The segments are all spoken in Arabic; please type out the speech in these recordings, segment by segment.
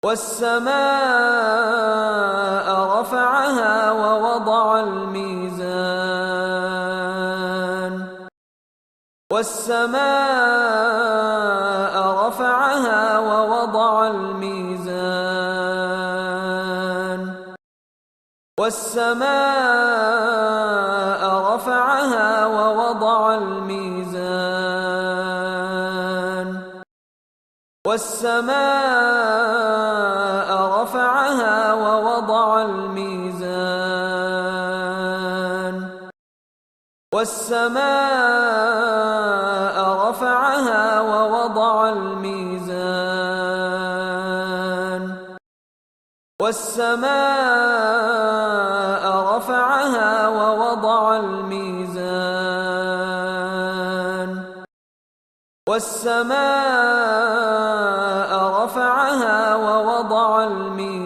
والسماء رفعها ووضع الميزان والسماء رفعها ووضع الميزان والسماء رفعها ووضع الميزان والسماء رفعها ووضع الميزان والسماء رفعها ووضع الميزان والسماء رفعها ووضع الميزان والسماء رفعها ووضع الميزان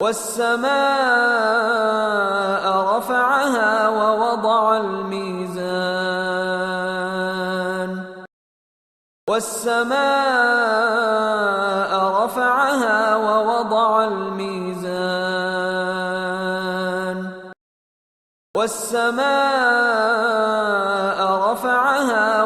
والسماء رفعها ووضع الميزان والسماء رفعها ووضع الميزان والسماء رفعها